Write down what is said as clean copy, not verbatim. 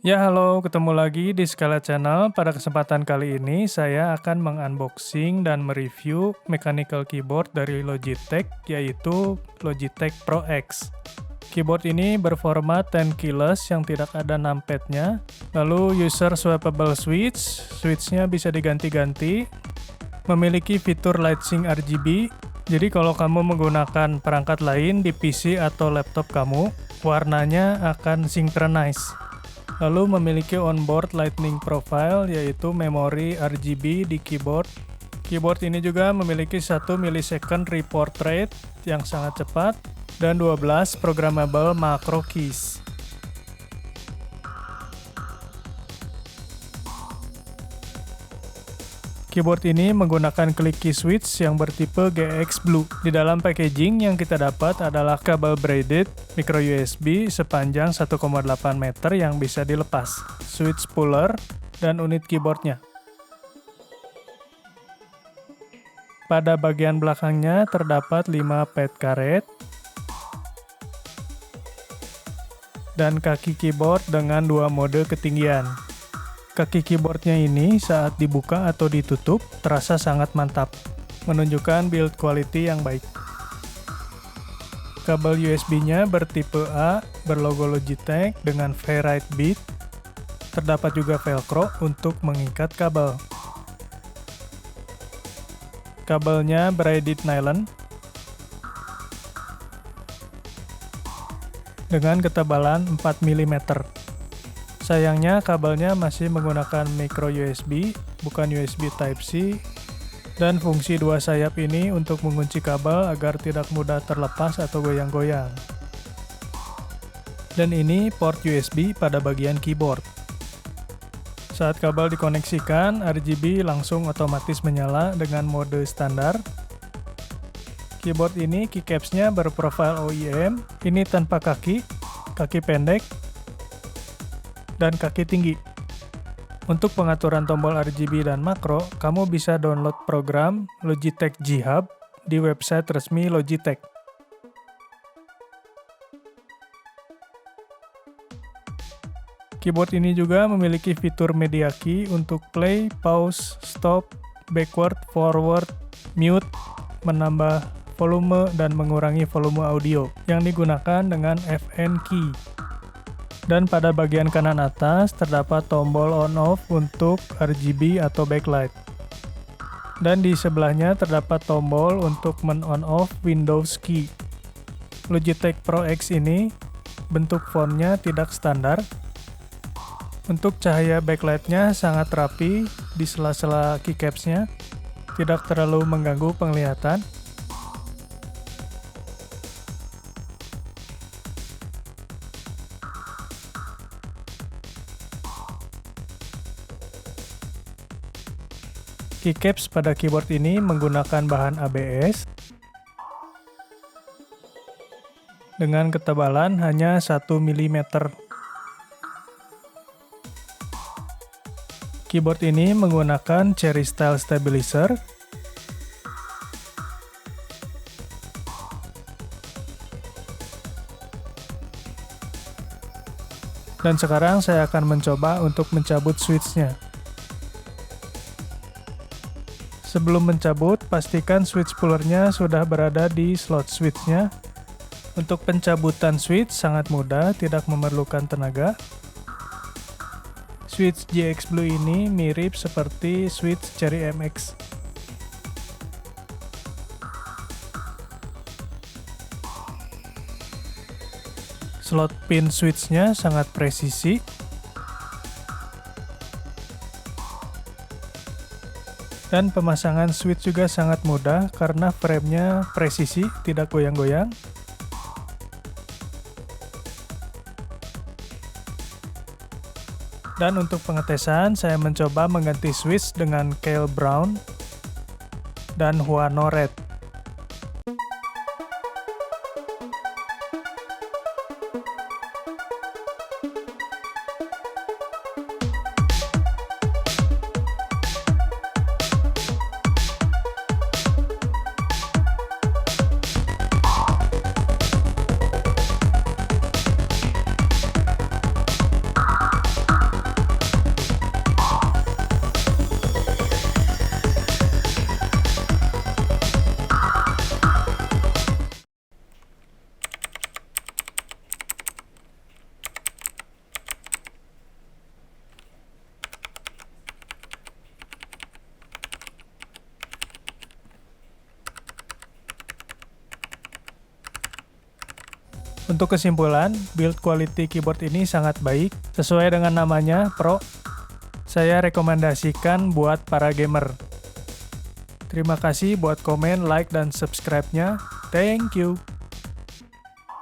Ya, halo, ketemu lagi di Skala Channel. Pada kesempatan kali ini, saya akan mengunboxing dan mereview mechanical keyboard dari Logitech, yaitu Logitech Pro X. Keyboard ini berformat 10 keyless yang tidak ada numpad-nya, lalu user swappable switch, switch-nya bisa diganti-ganti, memiliki fitur lightsync RGB, jadi kalau kamu menggunakan perangkat lain di PC atau laptop kamu, warnanya akan synchronize. Lalu memiliki onboard lightning profile, yaitu memori RGB di keyboard. Keyboard ini juga memiliki 1 millisecond report rate yang sangat cepat dan 12 programmable macro keys. Keyboard ini menggunakan click key switch yang bertipe GX Blue. Di dalam packaging yang kita dapat adalah kabel braided micro USB sepanjang 1,8 meter yang bisa dilepas, switch puller, dan unit keyboardnya. Pada bagian belakangnya terdapat 5 pad karet dan kaki keyboard dengan 2 mode ketinggian. Kaki keyboardnya ini saat dibuka atau ditutup terasa sangat mantap, menunjukkan build quality yang baik. Kabel USB-nya bertipe A, berlogo Logitech dengan ferrite bit. Terdapat juga velcro untuk mengikat kabel. Kabelnya braided nylon dengan ketebalan 4 mm. Sayangnya kabelnya masih menggunakan micro USB, bukan USB Type-C, dan fungsi dua sayap ini untuk mengunci kabel agar tidak mudah terlepas atau goyang-goyang. Dan ini port USB pada bagian keyboard. Saat kabel dikoneksikan, RGB langsung otomatis menyala dengan mode standar. Keyboard ini keycaps-nya berprofil OEM, ini tanpa kaki pendek, dan kaki tinggi. Untuk pengaturan tombol RGB dan makro, kamu bisa download program Logitech G Hub di website resmi Logitech. Keyboard ini juga memiliki fitur media key untuk play, pause, stop, backward, forward, mute, menambah volume dan mengurangi volume audio yang digunakan dengan FN key. Dan pada bagian kanan atas terdapat tombol on-off untuk RGB atau backlight. Dan di sebelahnya terdapat tombol untuk men-on-off Windows key. Logitech Pro X ini bentuk fontnya tidak standar. Untuk cahaya backlight-nya sangat rapi di sela-sela keycaps-nya, tidak terlalu mengganggu penglihatan. Keycaps pada keyboard ini menggunakan bahan ABS dengan ketebalan hanya 1 mm. Keyboard ini menggunakan cherry style stabilizer dan sekarang saya akan mencoba untuk mencabut switch-nya. Sebelum mencabut, pastikan switch pullernya sudah berada di slot switch-nya. Untuk pencabutan switch sangat mudah, tidak memerlukan tenaga. Switch GX Blue ini mirip seperti switch Cherry MX. Slot pin switch-nya sangat presisi. Dan pemasangan switch juga sangat mudah karena frame-nya presisi, tidak goyang-goyang. Dan untuk pengetesan, saya mencoba mengganti switch dengan Kale Brown dan Huano Red. Untuk kesimpulan, build quality keyboard ini sangat baik, sesuai dengan namanya, Pro. Saya rekomendasikan buat para gamer. Terima kasih buat komen, like, dan subscribe-nya. Thank you.